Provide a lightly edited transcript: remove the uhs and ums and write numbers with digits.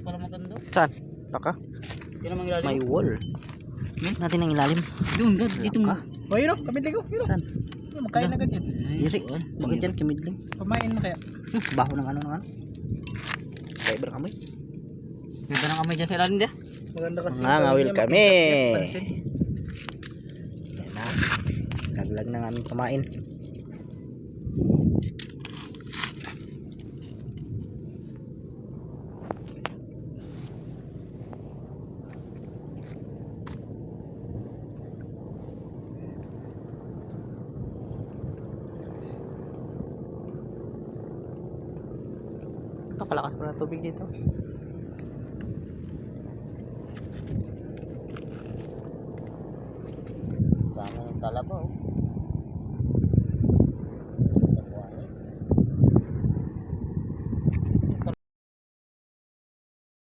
pala maganda. Saan? Laka? Hindi naman ilalim. May wall. Natin ang ilalim. Doon, dito mo. O yun o, kamidling ko. Yun o. Saan? Magkain agad yan. Diri. Bakit yan kimidling? Pamain mo kaya. Baho ng ano. Kaya iba kami. Ganda ng kamay dyan sa ilalim dyan. Maganda kasi. Ngangawil kami. Pansin. Yan na. Laglag ng aming kumain. Ito kalakas pala tubig dito. Dami ng talaba oh.